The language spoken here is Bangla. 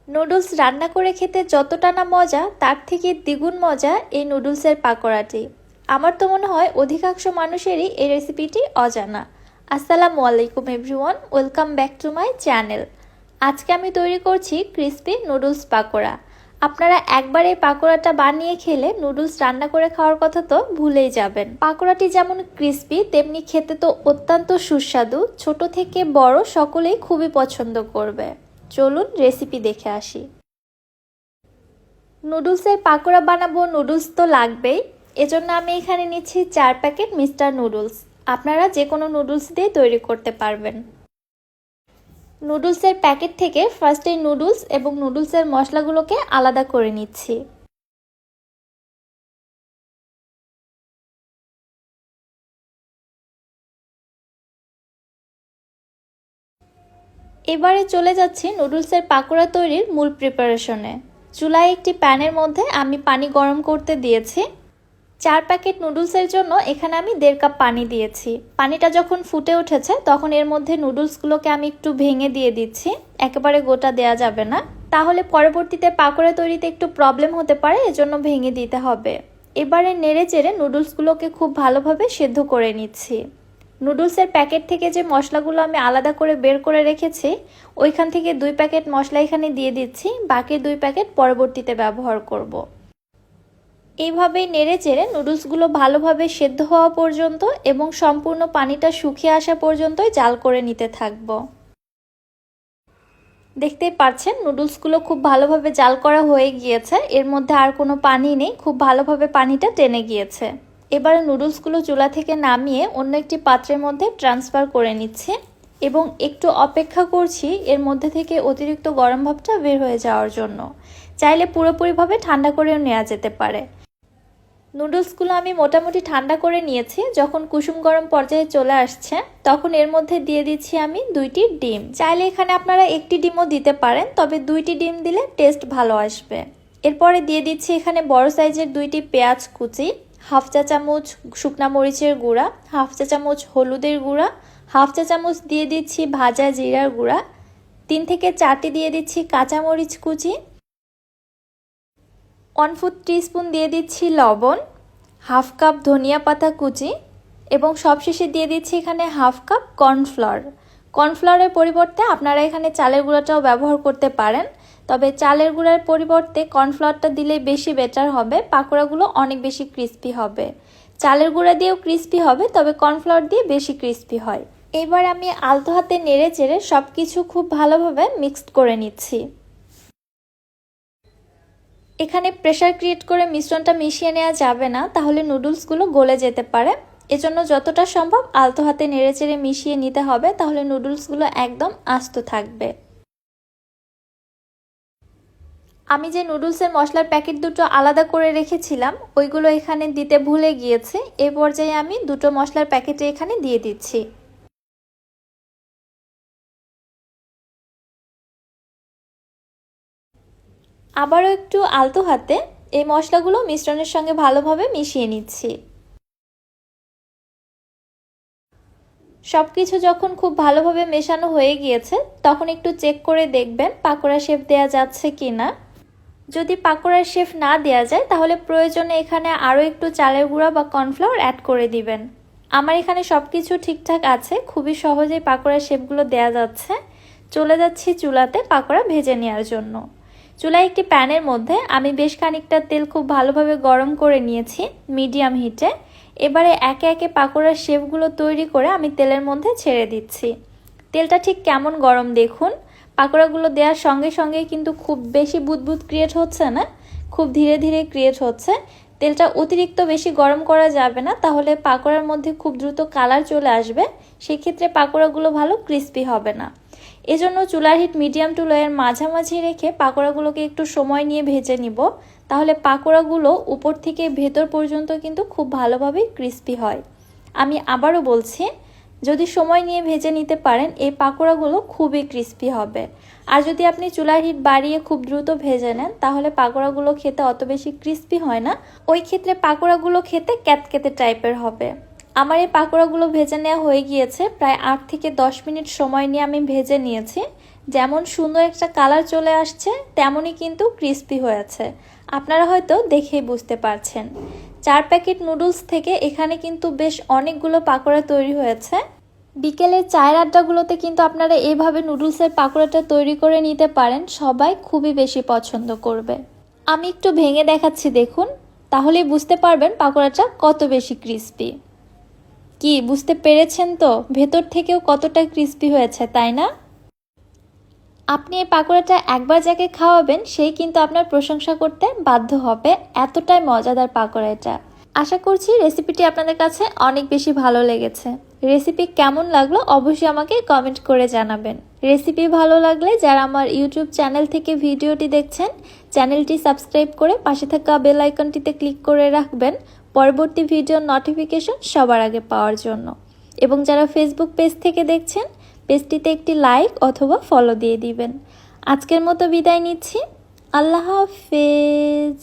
নুডলস রান্না করে খেতে যতটা না মজা তার থেকে দ্বিগুণ মজা এই নুডলসের পাকোড়াটি। আমার তো মনে হয় অধিকাংশ মানুষেরই এই রেসিপিটি অজানা। আসসালামু আলাইকুম everyone, welcome back to my channel. আজকে আমি তৈরি করছি ক্রিস্পি নুডলস পাকোড়া। আপনারা একবার এই পাকোড়াটা বানিয়ে খেলে নুডলস রান্না করে খাওয়ার কথা তো ভুলেই যাবেন। পাকোড়াটি যেমন ক্রিস্পি তেমনি খেতে তো অত্যন্ত সুস্বাদু। ছোট থেকে বড় সকলেই খুবই পছন্দ করবে। চলুন রেসিপি দেখে আসি। নুডলসের পাকোড়া বানাবো, নুডলস তো লাগবেই। এজন্য আমি এখানে নিচ্ছি 4 প্যাকেট মিস্টার নুডলস। আপনারা যে কোনো নুডলস দিয়ে তৈরি করতে পারবেন। নুডলসের প্যাকেট থেকে ফার্স্টে নুডলস এবং নুডলসের মশলাগুলোকে আলাদা করে নিচ্ছি। এবারে চলে যাচ্ছি নুডলসের পাকোড়া তৈরির মূল প্রিপারেশনে। চুলায় একটি প্যানের মধ্যে আমি পানি গরম করতে দিয়েছি। 4 প্যাকেট নুডলসের জন্য এখানে আমি 1.5 কাপ পানি দিয়েছি। পানিটা যখন ফুটে উঠেছে তখন এর মধ্যে নুডলসগুলোকে আমি একটু ভেঙে দিয়ে দিচ্ছি, একেবারে গোটা দেয়া যাবে না, তাহলে পরবর্তীতে পাকোড়া তৈরিতে একটু প্রবলেম হতে পারে, এজন্য ভেঙে দিতে হবে। এবারে নেড়ে চেড়ে নুডলসগুলোকে খুব ভালোভাবে সেদ্ধ করে নিচ্ছি। নুডলসের প্যাকেট থেকে যে মশলাগুলো আমি আলাদা করে বের করে রেখেছি ওইখান থেকে 2 প্যাকেট মশলা এখানে দিয়ে দিচ্ছি, বাকি 2 প্যাকেট পরবর্তীতে ব্যবহার করব। এইভাবেই নেড়ে চেড়ে নুডলসগুলো ভালোভাবে সেদ্ধ হওয়া পর্যন্ত এবং সম্পূর্ণ পানিটা শুকিয়ে আসা পর্যন্তই জাল করে নিতে থাকব। দেখতেই পাচ্ছেন নুডলসগুলো খুব ভালোভাবে জাল করা হয়ে গিয়েছে, এর মধ্যে আর কোনো পানি নেই, খুব ভালোভাবে পানিটা টেনে গিয়েছে। এবারে নুডলসগুলো চুলা থেকে নামিয়ে অন্য একটি পাত্রের মধ্যে ট্রান্সফার করে নিচ্ছি এবং একটু অপেক্ষা করছি এর মধ্যে থেকে অতিরিক্ত গরম ভাবটা বের হয়ে যাওয়ার জন্য। চাইলে পুরোপুরিভাবে ঠান্ডা করেও নেওয়া যেতে পারে। নুডলসগুলো আমি মোটামুটি ঠান্ডা করে নিয়েছি। যখন কুসুম গরম পর্যায়ে চলে আসছে তখন এর মধ্যে দিয়ে দিচ্ছি আমি 2টি ডিম। চাইলে এখানে আপনারা একটি ডিমও দিতে পারেন, তবে 2টি ডিম দিলে টেস্ট ভালো আসবে। এরপরে দিয়ে দিচ্ছি এখানে বড় সাইজের 2টি পেঁয়াজ কুচি, হাফ চা চামচ শুকনা মরিচের গুঁড়া, হাফ চা চামচ হলুদের গুঁড়া, হাফ চা চামচ দিয়ে দিচ্ছি ভাজা জিরার গুঁড়া, 3 থেকে 4টি দিয়ে দিচ্ছি কাঁচামরিচ কুচি, 1/4 টিস্পুন দিয়ে দিচ্ছি লবণ, হাফ কাপ ধনিয়া পাতা কুচি এবং সবশেষে দিয়ে দিচ্ছি এখানে হাফ কাপ কর্নফ্লাওয়ার। কর্নফ্লাওয়ারের পরিবর্তে আপনারা এখানে চালের গুঁড়াটাও ব্যবহার করতে পারেন, তবে চালের গুঁড়ার পরিবর্তে কর্নফ্লাওয়ারটা দিলে বেশি বেটার হবে, পাকোড়াগুলো অনেক বেশি ক্রিস্পি হবে। চালের গুঁড়া দিয়েও ক্রিস্পি হবে, তবে কর্নফ্লাওয়ার দিয়ে বেশি ক্রিস্পি হয়। এবার আমি আলতো হাতে নেড়ে চেড়ে সব কিছু খুব ভালোভাবে মিক্সড করে নিচ্ছি। এখানে প্রেসার ক্রিয়েট করে মিশ্রণটা মিশিয়ে নেওয়া যাবে না, তাহলে নুডলসগুলো গলে যেতে পারে। এজন্য যতটা সম্ভব আলতো হাতে নেড়েচেড়ে মিশিয়ে নিতে হবে, তাহলে নুডলসগুলো একদম আস্ত থাকবে। আমি যে নুডলসের মশলার প্যাকেট দুটো আলাদা করে রেখেছিলাম ওইগুলো এখানে দিতে ভুলে গিয়েছি। এই পর্যায়ে আমি দুটো মশলার প্যাকেটে এখানে দিয়ে দিচ্ছি। আবারও একটু আলতো হাতে এই মশলাগুলো মিশ্রণের সঙ্গে ভালোভাবে মিশিয়ে নিচ্ছি। সবকিছু যখন খুব ভালোভাবে মেশানো হয়ে গিয়েছে তখন একটু চেক করে দেখবেন পাকোড়া শেপ দেয়া যাচ্ছে কিনা। যদি পাকোড়ার শেপ না দেয়া যায় তাহলে প্রয়োজনে এখানে আরও একটু চালের গুঁড়া বা কর্নফ্লাওয়ার অ্যাড করে দিবেন। আমার এখানে সবকিছু ঠিকঠাক আছে, খুবই সহজেই পাকোড়ার শেপগুলো দেয়া যাচ্ছে। চলে যাচ্ছি চুলাতে পাকোড়া ভেজে নেওয়ার জন্য। চুলায় একটি প্যানের মধ্যে আমি বেশ খানিকটা তেল খুব ভালোভাবে গরম করে নিয়েছি মিডিয়াম হিটে। এবারে একে একে পাকোড়ার শেপগুলো তৈরি করে আমি তেলের মধ্যে ছেড়ে দিচ্ছি। তেলটা ঠিক কেমন গরম দেখুন। পাকোড়াগুলো দেওয়ার সঙ্গে সঙ্গে কিন্তু খুব বেশি বুদবুদ ক্রিয়েট হচ্ছে না, খুব ধীরে ধীরে ক্রিয়েট হচ্ছে। তেলটা অতিরিক্ত বেশি গরম করা যাবে না, তাহলে পাকোড়ার মধ্যে খুব দ্রুত কালার চলে আসবে, সেক্ষেত্রে পাকোড়াগুলো ভালো ক্রিস্পি হবে না। এজন্য চুলার হিট মিডিয়াম টু লোয়ের মাঝামাঝি রেখে পাকোড়াগুলোকে একটু সময় নিয়ে ভেজে নিব, তাহলে পাকোড়াগুলো উপর থেকে ভেতর পর্যন্ত কিন্তু খুব ভালোভাবে ক্রিস্পি হয়। আমি আবারও বলছি, যদি সময় নিয়ে ভেজে নিতে পারেন এই পাকোড়াগুলো খুবই ক্রিস্পি হবে। আর যদি আপনি চুলার হিট বাড়িয়ে খুব দ্রুত ভেজে নেন তাহলে পাকোড়াগুলো খেতে অত বেশি ক্রিস্পি হয় না, ওই ক্ষেত্রে পাকোড়াগুলো খেতে ক্যাতকেতে টাইপের হবে। আমার এই পাকোড়াগুলো ভেজে নেওয়া হয়ে গিয়েছে, প্রায় 8 থেকে 10 মিনিট সময় নিয়ে আমি ভেজে নিয়েছি। যেমন সুন্দর একটা কালার চলে আসছে তেমনই কিন্তু ক্রিস্পি হয়েছে। আপনারা হয়তো দেখেই বুঝতে পারছেন। 4 প্যাকেট নুডলস থেকে এখানে কিন্তু বেশ অনেকগুলো পাকোড়া তৈরি হয়েছে। বিকেলের চায়ের আড্ডাগুলোতে কিন্তু আপনারা এইভাবে নুডলসের পাকোড়াটা তৈরি করে নিতে পারেন, সবাই খুবই বেশি পছন্দ করবে। আমি একটু ভেঙে দেখাচ্ছি, দেখুন, তাহলেই বুঝতে পারবেন পাকোড়াটা কত বেশি ক্রিস্পি। কি বুঝতে পেরেছেন তো ভেতর থেকেও কতটা ক্রিস্পি হয়েছে, তাই না? আপনি এই পাকোড়াটা একবার যাকে খাওয়াবেন সেই কিন্তু আপনার প্রশংসা করতে বাধ্য হবে, এতটাই মজাদার পাকোড়া এটা। আশা করছি রেসিপিটি আপনাদের কাছে অনেক বেশি ভালো লেগেছে। রেসিপি কেমন লাগলো অবশ্যই আমাকে কমেন্ট করে জানাবেন। রেসিপি ভালো লাগলে যারা আমার ইউটিউব চ্যানেল থেকে ভিডিওটি দেখছেন, চ্যানেলটি সাবস্ক্রাইব করে পাশে থাকা বেল আইকনটিতে ক্লিক করে রাখবেন পরবর্তী ভিডিওর নোটিফিকেশন সবার আগে পাওয়ার জন্য। এবং যারা ফেসবুক পেজ থেকে দেখছেন, পেজটিতে একটি লাইক অথবা ফলো দিয়ে দিবেন। আজকের মতো বিদায় নিচ্ছি। আল্লাহ হাফেজ।